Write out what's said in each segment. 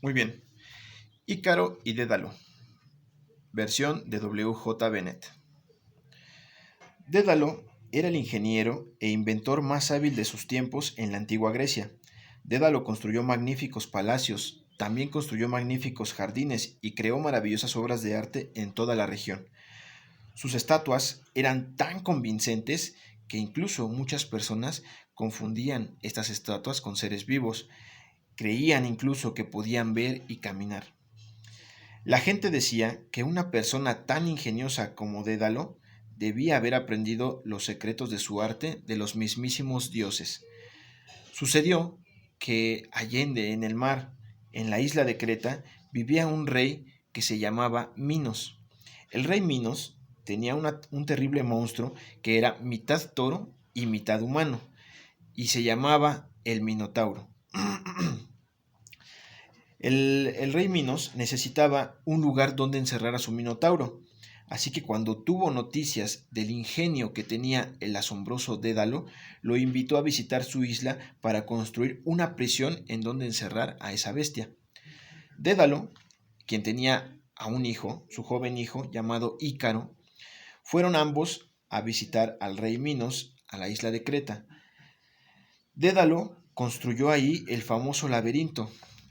Muy bien. Ícaro y Dédalo, versión de W. J. Bennett. Dédalo era el ingeniero e inventor más hábil de sus tiempos en la antigua Grecia. Dédalo construyó magníficos palacios, también construyó magníficos jardines y creó maravillosas obras de arte en toda la región. Sus estatuas eran tan convincentes que incluso muchas personas confundían estas estatuas con seres vivos. Creían incluso que podían ver y caminar. La gente decía que una persona tan ingeniosa como Dédalo debía haber aprendido los secretos de su arte de los mismísimos dioses. Sucedió que allende en el mar, en la isla de Creta, vivía un rey que se llamaba Minos. El rey Minos tenía un terrible monstruo que era mitad toro y mitad humano, y se llamaba el Minotauro. El rey Minos necesitaba un lugar donde encerrar a su Minotauro, así que cuando tuvo noticias del ingenio que tenía el asombroso Dédalo, lo invitó a visitar su isla para construir una prisión en donde encerrar a esa bestia. Dédalo, quien tenía a un hijo, su joven hijo, llamado Ícaro, fueron ambos a visitar al rey Minos a la isla de Creta. Dédalo construyó ahí el famoso laberinto.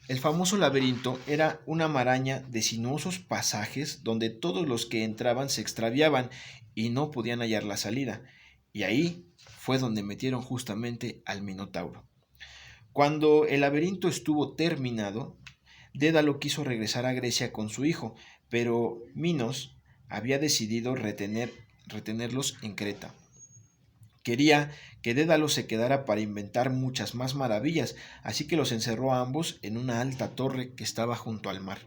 El famoso laberinto era una maraña de sinuosos pasajes donde todos los que entraban se extraviaban y no podían hallar la salida. Y ahí fue donde metieron justamente al Minotauro. Cuando el laberinto estuvo terminado, Dédalo quiso regresar a Grecia con su hijo, pero Minos había decidido retenerlos en Creta. Quería que Dédalo se quedara para inventar muchas más maravillas, así que los encerró a ambos en una alta torre que estaba junto al mar.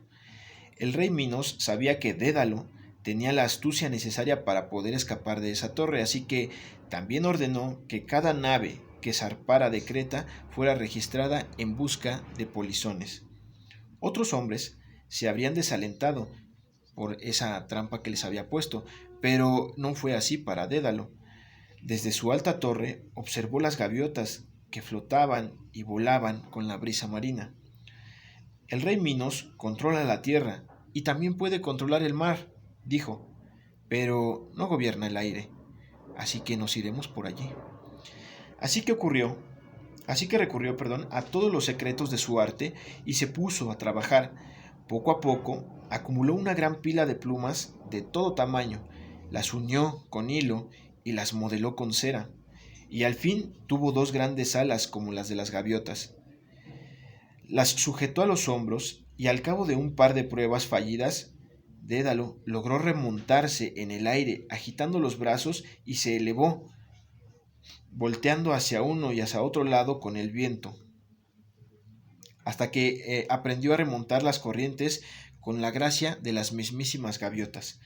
El rey Minos sabía que Dédalo tenía la astucia necesaria para poder escapar de esa torre, así que también ordenó que cada nave que zarpara de Creta fuera registrada en busca de polizones. Otros hombres se habrían desalentado por esa trampa que les había puesto, pero no fue así para Dédalo. Desde su alta torre observó las gaviotas que flotaban y volaban con la brisa marina. El rey Minos controla la tierra y también puede controlar el mar, dijo, pero no gobierna el aire, así que nos iremos por allí. Así que recurrió, a todos los secretos de su arte y se puso a trabajar. Poco a poco acumuló una gran pila de plumas de todo tamaño, las unió con hilo y las modeló con cera, y al fin tuvo dos grandes alas como las de las gaviotas. Las sujetó a los hombros y al cabo de un par de pruebas fallidas, Dédalo logró remontarse en el aire agitando los brazos y se elevó, volteando hacia uno y hacia otro lado con el viento, hasta que aprendió a remontar las corrientes con la gracia de las mismísimas gaviotas.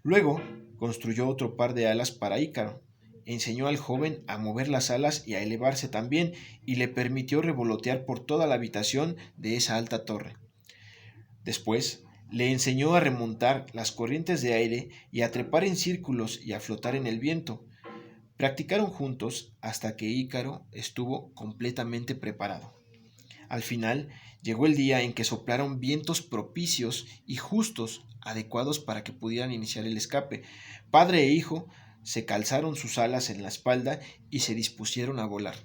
Luego construyó otro par de alas para Ícaro, enseñó al joven a mover las alas y a elevarse también, y le permitió revolotear por toda la habitación de esa alta torre. Después le enseñó a remontar las corrientes de aire y a trepar en círculos y a flotar en el viento. Practicaron juntos hasta que Ícaro estuvo completamente preparado. Al final llegó el día en que soplaron vientos propicios y justos, adecuados para que pudieran iniciar el escape. Padre e hijo se calzaron sus alas en la espalda y se dispusieron a volar.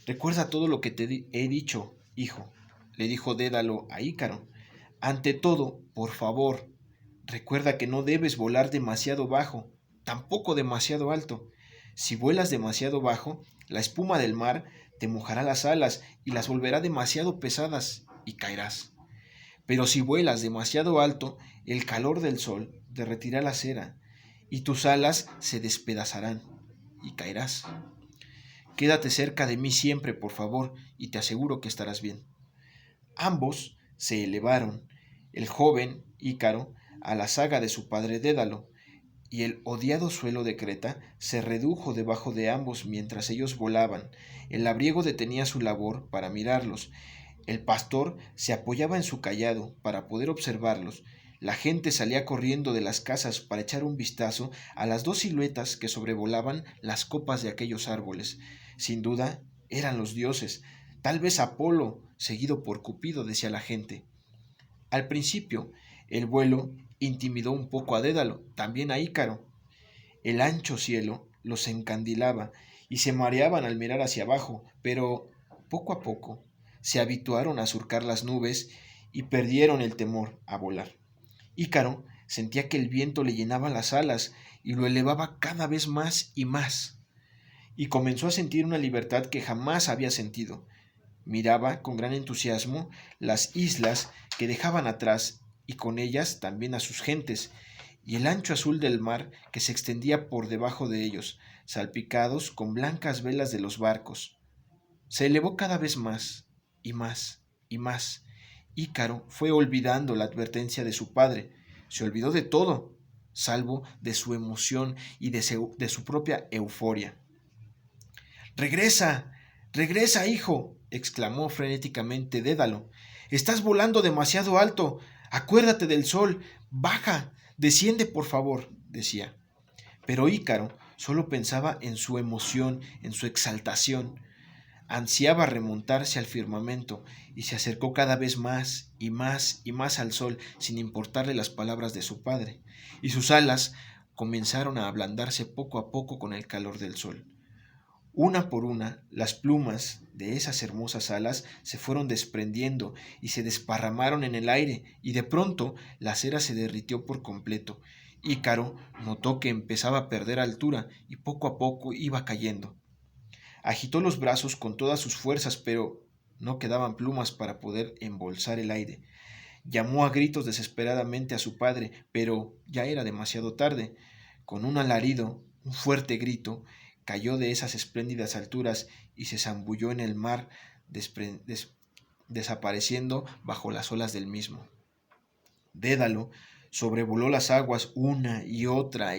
Recuerda todo lo que te he dicho, hijo, le dijo Dédalo a Ícaro. Ante todo, por favor, recuerda que no debes volar demasiado bajo, tampoco demasiado alto. Si vuelas demasiado bajo, la espuma del mar te mojará las alas y las volverá demasiado pesadas y caerás. Pero si vuelas demasiado alto, el calor del sol derretirá la cera y tus alas se despedazarán y caerás. Quédate cerca de mí siempre, por favor, y te aseguro que estarás bien. Ambos se elevaron, el joven Ícaro a la saga de su padre Dédalo, y el odiado suelo de Creta se redujo debajo de ambos mientras ellos volaban. El labriego detenía su labor para mirarlos. El pastor se apoyaba en su cayado para poder observarlos. La gente salía corriendo de las casas para echar un vistazo a las dos siluetas que sobrevolaban las copas de aquellos árboles. Sin duda, eran los dioses. Tal vez Apolo, seguido por Cupido, decía la gente. Al principio, el vuelo intimidó un poco a Dédalo, también a Ícaro. El ancho cielo los encandilaba y se mareaban al mirar hacia abajo, pero poco a poco se habituaron a surcar las nubes y perdieron el temor a volar. Ícaro sentía que el viento le llenaba las alas y lo elevaba cada vez más y comenzó a sentir una libertad que jamás había sentido. Miraba con gran entusiasmo las islas que dejaban atrás y con ellas también a sus gentes, y el ancho azul del mar que se extendía por debajo de ellos, salpicados con blancas velas de los barcos. Se elevó cada vez más y más y más. Ícaro fue olvidando la advertencia de su padre, se olvidó de todo, salvo de su emoción y de su propia euforia. ¡Regresa! ¡Regresa, hijo! Exclamó frenéticamente Dédalo. Estás volando demasiado alto. Acuérdate del sol. Baja. Desciende, por favor, decía. Pero Ícaro solo pensaba en su emoción, en su exaltación. Ansiaba remontarse al firmamento y se acercó cada vez más y más y más al sol sin importarle las palabras de su padre, y sus alas comenzaron a ablandarse poco a poco con el calor del sol. Una por una, las plumas de esas hermosas alas se fueron desprendiendo y se desparramaron en el aire, y de pronto la cera se derritió por completo. Ícaro notó que empezaba a perder altura y poco a poco iba cayendo. Agitó los brazos con todas sus fuerzas, pero no quedaban plumas para poder embolsar el aire. Llamó a gritos desesperadamente a su padre, pero ya era demasiado tarde. Con un alarido, un fuerte grito, cayó de esas espléndidas alturas y se zambulló en el mar, desapareciendo bajo las olas del mismo. Dédalo sobrevoló las aguas una y otra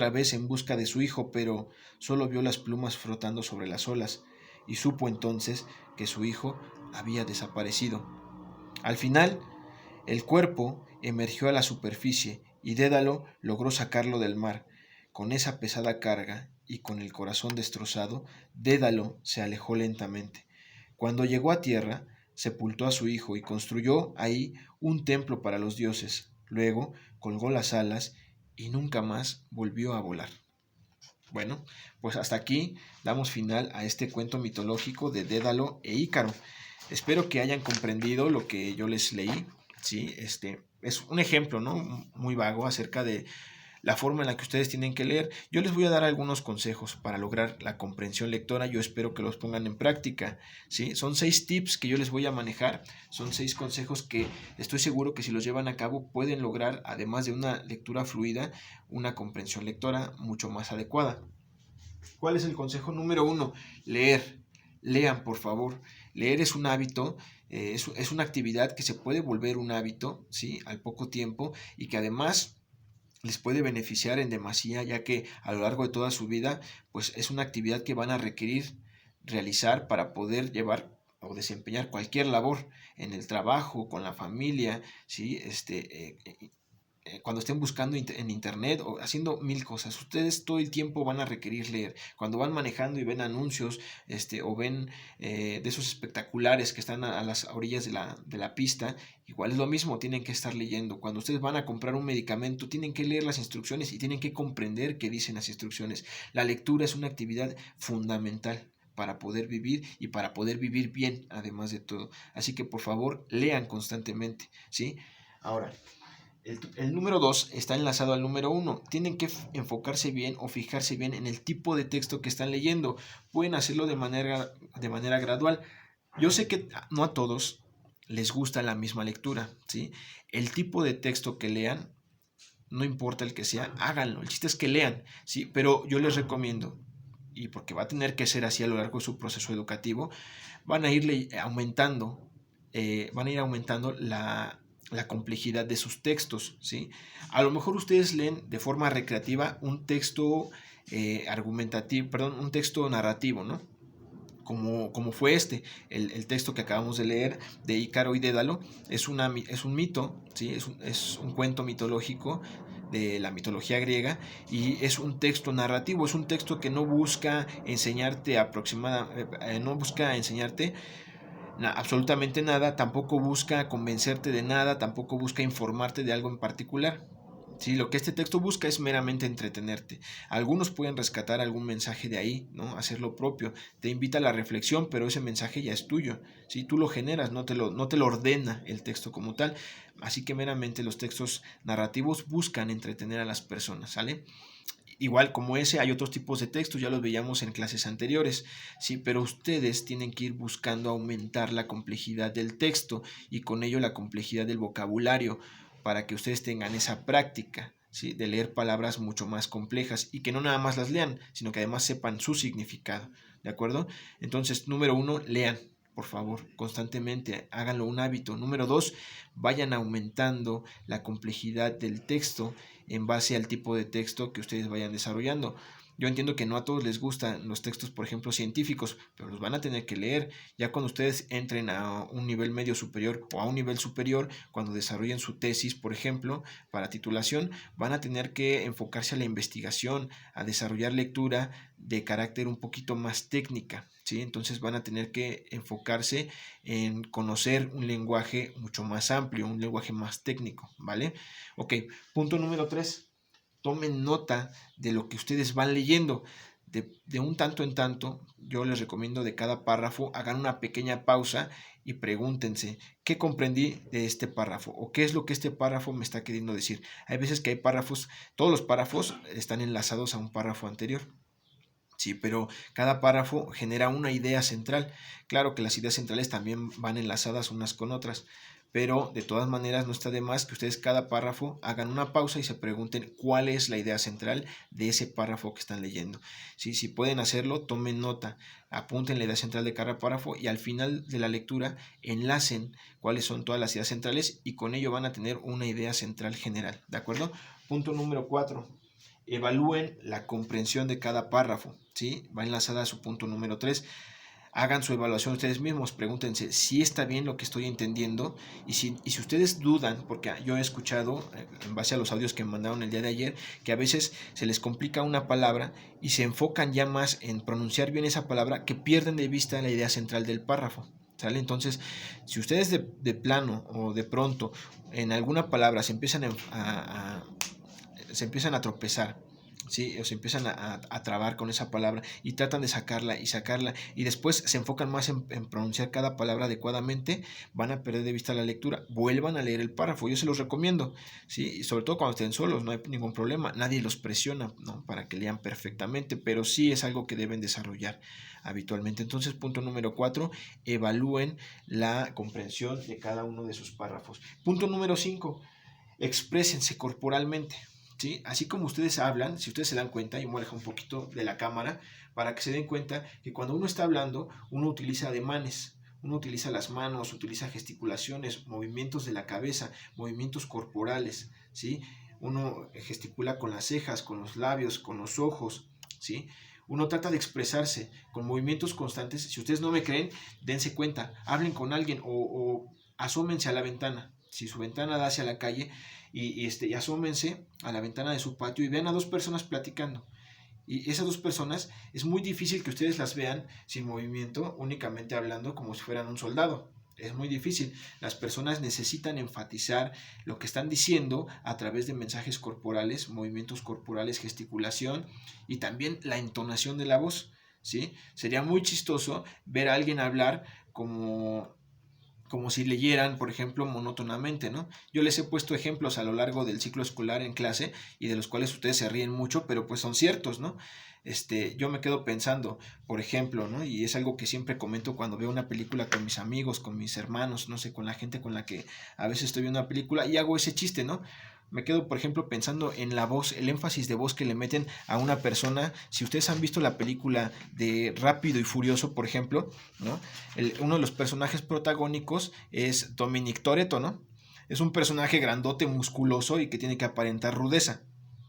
vez en busca de su hijo, pero solo vio las plumas flotando sobre las olas, y supo entonces que su hijo había desaparecido. Al final, el cuerpo emergió a la superficie y Dédalo logró sacarlo del mar. Con esa pesada carga y con el corazón destrozado, Dédalo se alejó lentamente. Cuando llegó a tierra, sepultó a su hijo y construyó ahí un templo para los dioses. Luego colgó las alas y nunca más volvió a volar. Bueno, pues hasta aquí damos final a este cuento mitológico de Dédalo e Ícaro. Espero que hayan comprendido lo que yo les leí. Sí, es un ejemplo, ¿no? Muy vago acerca de la forma en la que ustedes tienen que leer. Yo les voy a dar algunos consejos para lograr la comprensión lectora. Yo espero que los pongan en práctica, ¿sí? Son 6 tips que yo les voy a manejar. Son 6 consejos que estoy seguro que si los llevan a cabo pueden lograr, además de una lectura fluida, una comprensión lectora mucho más adecuada. ¿Cuál es el consejo número 1? Leer. Lean, por favor. Leer es un hábito, es una actividad que se puede volver un hábito, ¿sí? Al poco tiempo, y que además les puede beneficiar en demasía, ya que a lo largo de toda su vida, pues es una actividad que van a requerir realizar para poder llevar o desempeñar cualquier labor en el trabajo, con la familia, ¿sí? Cuando estén buscando en internet o haciendo mil cosas, ustedes todo el tiempo van a requerir leer. Cuando van manejando y ven anuncios, o ven de esos espectaculares que están a las orillas de la pista, igual es lo mismo, tienen que estar leyendo. Cuando ustedes van a comprar un medicamento, tienen que leer las instrucciones y tienen que comprender qué dicen las instrucciones. La lectura es una actividad fundamental para poder vivir y para poder vivir bien, además de todo. Así que por favor, lean constantemente, ¿sí? Ahora, el número 2 está enlazado al número 1. Tienen que enfocarse bien o fijarse bien en el tipo de texto que están leyendo. Pueden hacerlo de manera gradual. Yo sé que no a todos les gusta la misma lectura, ¿sí? El tipo de texto que lean, no importa el que sea, háganlo. El chiste es que lean, ¿sí? Pero yo les recomiendo, y porque va a tener que ser así a lo largo de su proceso educativo, van a ir aumentando, la complejidad de sus textos, ¿sí? A lo mejor ustedes leen de forma recreativa un texto un texto narrativo, ¿no? Como fue el texto que acabamos de leer de Ícaro y Dédalo, es un mito, ¿sí? Es un cuento mitológico de la mitología griega y es un texto narrativo, es un texto que no busca enseñarte absolutamente nada, tampoco busca convencerte de nada, tampoco busca informarte de algo en particular. Sí, lo que este texto busca es meramente entretenerte. Algunos pueden rescatar algún mensaje de ahí, ¿no? Hacer lo propio. Te invita a la reflexión, pero ese mensaje ya es tuyo. ¿Sí? Tú lo generas, no te lo ordena el texto como tal. Así que meramente los textos narrativos buscan entretener a las personas, ¿sale? Igual como ese hay otros tipos de textos, ya los veíamos en clases anteriores, sí, pero ustedes tienen que ir buscando aumentar la complejidad del texto y con ello la complejidad del vocabulario para que ustedes tengan esa práctica, ¿sí? De leer palabras mucho más complejas y que no nada más las lean, sino que además sepan su significado, ¿de acuerdo? Entonces, número uno, lean. Por favor, constantemente, háganlo un hábito. Número dos, vayan aumentando la complejidad del texto en base al tipo de texto que ustedes vayan desarrollando. Yo entiendo que no a todos les gustan los textos, por ejemplo, científicos, pero los van a tener que leer. Ya cuando ustedes entren a un nivel medio superior o a un nivel superior, cuando desarrollen su tesis, por ejemplo, para titulación, van a tener que enfocarse a la investigación, a desarrollar lectura de carácter un poquito más técnica, ¿sí? Entonces van a tener que enfocarse en conocer un lenguaje mucho más amplio, un lenguaje más técnico, ¿vale? Ok, punto número 3. Tomen nota de lo que ustedes van leyendo. De un tanto en tanto, yo les recomiendo de cada párrafo, hagan una pequeña pausa y pregúntense, ¿qué comprendí de este párrafo? ¿O qué es lo que este párrafo me está queriendo decir? Hay veces que hay párrafos, todos los párrafos están enlazados a un párrafo anterior. Sí, pero cada párrafo genera una idea central. Claro que las ideas centrales también van enlazadas unas con otras, pero de todas maneras no está de más que ustedes cada párrafo hagan una pausa y se pregunten cuál es la idea central de ese párrafo que están leyendo. Sí, si pueden hacerlo, tomen nota, apunten la idea central de cada párrafo y al final de la lectura enlacen cuáles son todas las ideas centrales y con ello van a tener una idea central general. ¿De acuerdo? Punto número 4. Evalúen la comprensión de cada párrafo, ¿sí? Va enlazada a su punto número 3. Hagan su evaluación ustedes mismos, pregúntense si está bien lo que estoy entendiendo y si ustedes dudan, porque yo he escuchado, en base a los audios que me mandaron el día de ayer, que a veces se les complica una palabra y se enfocan ya más en pronunciar bien esa palabra que pierden de vista la idea central del párrafo. ¿Sale? Entonces, si ustedes de plano o de pronto en alguna palabra se empiezan a tropezar, ¿sí? O se empiezan a trabar con esa palabra y tratan de sacarla y después se enfocan más en pronunciar cada palabra adecuadamente, van a perder de vista la lectura. Vuelvan a leer el párrafo, yo se los recomiendo, ¿sí? Y sobre todo cuando estén solos, no hay ningún problema, nadie los presiona, ¿no? Para que lean perfectamente, pero sí es algo que deben desarrollar habitualmente. Entonces, punto número 4, evalúen la comprensión de cada uno de sus párrafos. Punto número 5, exprésense corporalmente. ¿Sí? Así como ustedes hablan, si ustedes se dan cuenta, y me voy a alejar un poquito de la cámara para que se den cuenta que cuando uno está hablando, uno utiliza ademanes, uno utiliza las manos, utiliza gesticulaciones, movimientos de la cabeza, movimientos corporales, ¿sí? Uno gesticula con las cejas, con los labios, con los ojos, ¿sí? Uno trata de expresarse con movimientos constantes. Si ustedes no me creen, dense cuenta, hablen con alguien o asómense a la ventana. Si su ventana da hacia la calle, y asómense a la ventana de su patio y vean a dos personas platicando. Y esas dos personas es muy difícil que ustedes las vean sin movimiento, únicamente hablando como si fueran un soldado. Es muy difícil. Las personas necesitan enfatizar lo que están diciendo a través de mensajes corporales, movimientos corporales, gesticulación y también la entonación de la voz, ¿sí? Sería muy chistoso ver a alguien hablar como si leyeran, por ejemplo, monótonamente, ¿no? Yo les he puesto ejemplos a lo largo del ciclo escolar en clase y de los cuales ustedes se ríen mucho, pero pues son ciertos, ¿no? Yo me quedo pensando, por ejemplo, ¿no? Y es algo que siempre comento cuando veo una película con mis amigos, con mis hermanos, no sé, con la gente con la que a veces estoy viendo una película y hago ese chiste, ¿no? Me quedo, por ejemplo, pensando en la voz, el énfasis de voz que le meten a una persona. Si ustedes han visto la película de Rápido y Furioso, por ejemplo, ¿no? Uno de los personajes protagónicos es Dominic Toretto, ¿no? Es un personaje grandote, musculoso y que tiene que aparentar rudeza,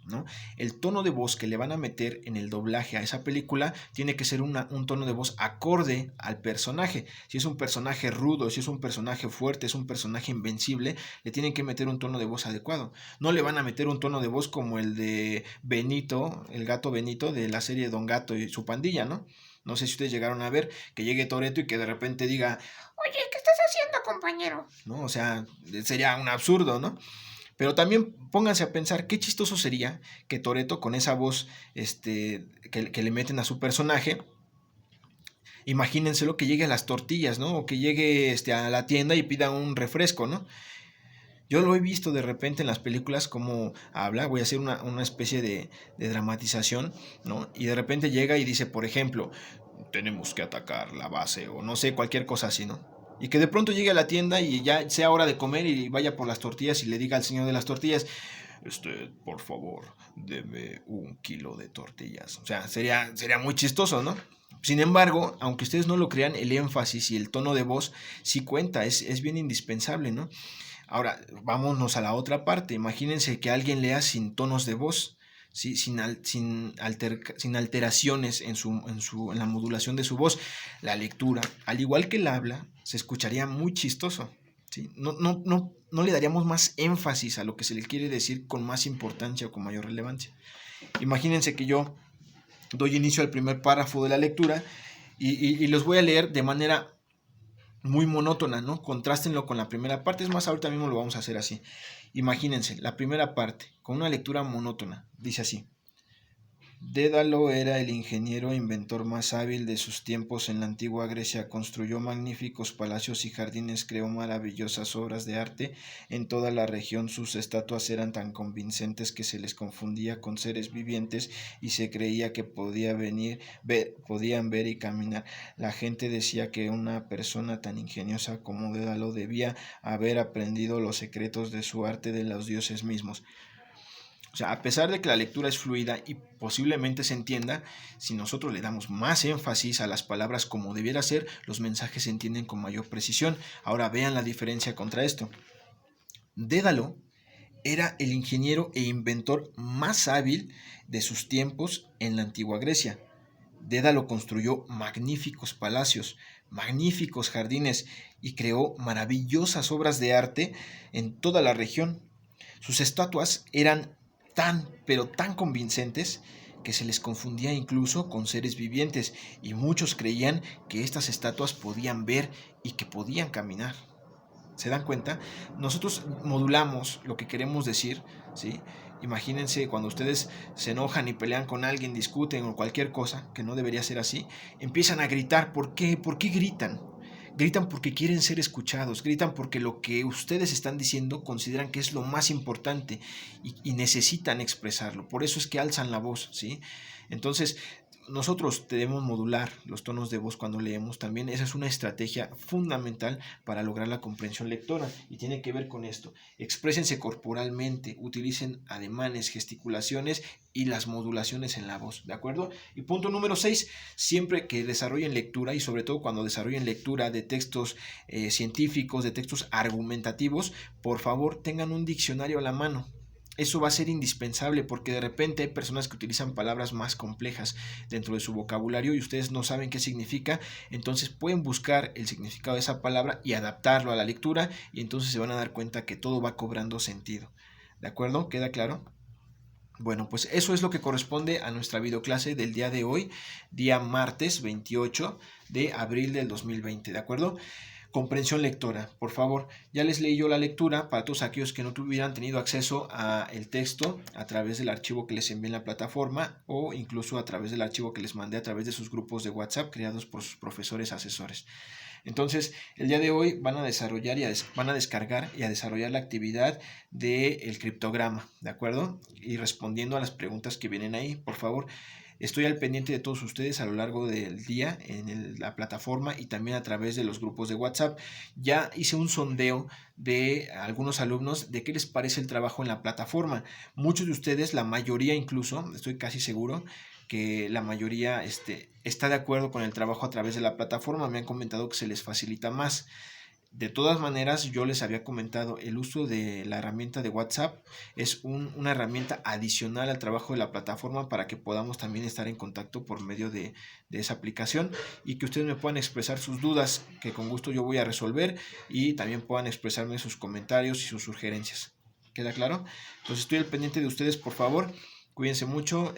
¿no? El tono de voz que le van a meter en el doblaje a esa película tiene que ser un tono de voz acorde al personaje. Si es un personaje rudo, si es un personaje fuerte, es un personaje invencible, le tienen que meter un tono de voz adecuado. No le van a meter un tono de voz como el de Benito, el gato Benito de la serie Don Gato y su pandilla, ¿no? No sé si ustedes llegaron a ver que llegue Toretto y que de repente diga, oye, ¿qué estás haciendo, compañero? ¿No? O sea, sería un absurdo, ¿no? Pero también pónganse a pensar qué chistoso sería que Toretto con esa voz que le meten a su personaje, imagínenselo que llegue a las tortillas, ¿no? O que llegue a la tienda y pida un refresco, ¿no? Yo lo he visto de repente en las películas como habla, voy a hacer una especie de dramatización, ¿no? Y de repente llega y dice, por ejemplo, tenemos que atacar la base o no sé, cualquier cosa así, ¿no? Y que de pronto llegue a la tienda y ya sea hora de comer y vaya por las tortillas y le diga al señor de las tortillas, por favor, deme 1 kilo de tortillas. O sea, sería muy chistoso, ¿no? Sin embargo, aunque ustedes no lo crean, el énfasis y el tono de voz sí cuenta, es bien indispensable, ¿no? Ahora, vámonos a la otra parte. Imagínense que alguien lea sin tonos de voz, ¿sí? Sin alteraciones en la modulación de su voz. La lectura, al igual que el habla, se escucharía muy chistoso. ¿Sí? No le daríamos más énfasis a lo que se le quiere decir con más importancia o con mayor relevancia. Imagínense que yo doy inicio al primer párrafo de la lectura y los voy a leer de manera muy monótona, ¿no? Contrástenlo con la primera parte, es más, ahorita mismo lo vamos a hacer así. Imagínense, la primera parte, con una lectura monótona, dice así. Dédalo era el ingeniero e inventor más hábil de sus tiempos en la antigua Grecia. Construyó magníficos palacios y jardines, creó maravillosas obras de arte. En toda la región sus estatuas eran tan convincentes que se les confundía con seres vivientes y se creía que podían ver y caminar. La gente decía que una persona tan ingeniosa como Dédalo debía haber aprendido los secretos de su arte de los dioses mismos. O sea, a pesar de que la lectura es fluida y posiblemente se entienda, si nosotros le damos más énfasis a las palabras como debiera ser, los mensajes se entienden con mayor precisión. Ahora vean la diferencia contra esto. Dédalo era el ingeniero e inventor más hábil de sus tiempos en la antigua Grecia. Dédalo construyó magníficos palacios, magníficos jardines y creó maravillosas obras de arte en toda la región. Sus estatuas eran pero tan convincentes que se les confundía incluso con seres vivientes y muchos creían que estas estatuas podían ver y que podían caminar. ¿Se dan cuenta? Nosotros modulamos lo que queremos decir, ¿sí? Imagínense cuando ustedes se enojan y pelean con alguien, discuten o cualquier cosa, que no debería ser así, empiezan a gritar. ¿Por qué? ¿Por qué gritan? Gritan porque quieren ser escuchados, gritan porque lo que ustedes están diciendo consideran que es lo más importante y necesitan expresarlo. Por eso es que alzan la voz, ¿sí? Entonces, nosotros debemos modular los tonos de voz cuando leemos también. Esa es una estrategia fundamental para lograr la comprensión lectora y tiene que ver con esto. Exprésense corporalmente, utilicen ademanes, gesticulaciones y las modulaciones en la voz, ¿de acuerdo? Y punto número 6, siempre que desarrollen lectura y sobre todo cuando desarrollen lectura de textos científicos, de textos argumentativos, por favor tengan un diccionario a la mano. Eso va a ser indispensable porque de repente hay personas que utilizan palabras más complejas dentro de su vocabulario y ustedes no saben qué significa, entonces pueden buscar el significado de esa palabra y adaptarlo a la lectura y entonces se van a dar cuenta que todo va cobrando sentido. ¿De acuerdo? ¿Queda claro? Bueno, pues eso es lo que corresponde a nuestra videoclase del día de hoy, día martes 28 de abril del 2020, ¿de acuerdo? Comprensión lectora, por favor, ya les leí yo la lectura para todos aquellos que no tuvieran tenido acceso al texto a través del archivo que les envié en la plataforma o incluso a través del archivo que les mandé a través de sus grupos de WhatsApp creados por sus profesores asesores. Entonces, el día de hoy van a desarrollar van a descargar y a desarrollar la actividad del criptograma, ¿de acuerdo? Y respondiendo a las preguntas que vienen ahí, por favor. Estoy al pendiente de todos ustedes a lo largo del día en la plataforma y también a través de los grupos de WhatsApp. Ya hice un sondeo de algunos alumnos de qué les parece el trabajo en la plataforma. Muchos de ustedes, la mayoría incluso, estoy casi seguro, que la mayoría está de acuerdo con el trabajo a través de la plataforma. Me han comentado que se les facilita más. De todas maneras, yo les había comentado, el uso de la herramienta de WhatsApp es una herramienta adicional al trabajo de la plataforma para que podamos también estar en contacto por medio de esa aplicación y que ustedes me puedan expresar sus dudas, que con gusto yo voy a resolver y también puedan expresarme sus comentarios y sus sugerencias. ¿Queda claro? Entonces estoy al pendiente de ustedes, por favor. Cuídense mucho,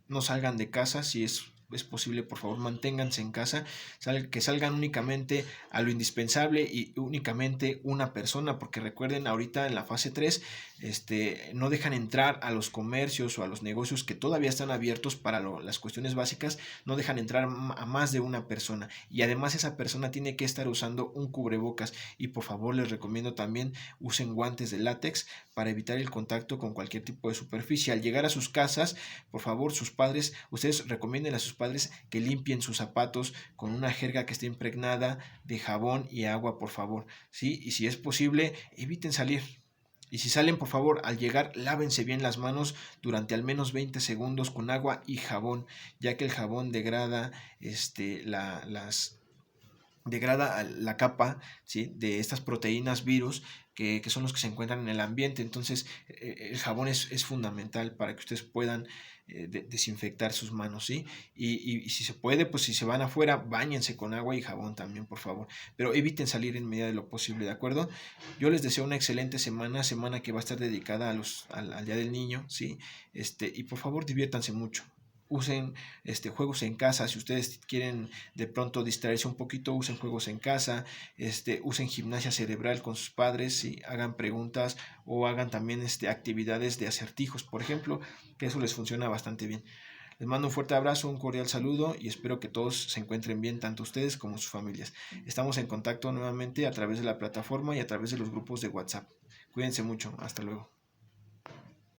no salgan de casa si es es posible, por favor, manténganse en casa, que salgan únicamente a lo indispensable y únicamente una persona, porque recuerden, ahorita en la fase 3 no dejan entrar a los comercios o a los negocios que todavía están abiertos para las cuestiones básicas, no dejan entrar a más de una persona, y además esa persona tiene que estar usando un cubrebocas, y por favor les recomiendo también usen guantes de látex para evitar el contacto con cualquier tipo de superficie. Al llegar a sus casas, por favor, sus padres, ustedes recomienden a sus padres que limpien sus zapatos con una jerga que esté impregnada de jabón y agua, por favor, ¿sí? Y si es posible, eviten salir. Y si salen, por favor, al llegar, lávense bien las manos durante al menos 20 segundos con agua y jabón, ya que el jabón degrada la capa, ¿sí?, de estas proteínas virus que son los que se encuentran en el ambiente. Entonces el jabón es fundamental para que ustedes puedan desinfectar sus manos, ¿sí? Y si se puede, pues si se van afuera, báñense con agua y jabón también, por favor, pero eviten salir en medida de lo posible, ¿de acuerdo? Yo les deseo una excelente semana que va a estar dedicada al Día del Niño, ¿sí? Y por favor diviértanse mucho. Usen juegos en casa. Si ustedes quieren de pronto distraerse un poquito, usen juegos en casa, usen gimnasia cerebral con sus padres, ¿sí? Hagan preguntas o hagan también actividades de acertijos, por ejemplo, que eso les funciona bastante bien. Les mando un fuerte abrazo, un cordial saludo y espero que todos se encuentren bien, tanto ustedes como sus familias. Estamos en contacto nuevamente a través de la plataforma y a través de los grupos de WhatsApp. Cuídense mucho, hasta luego.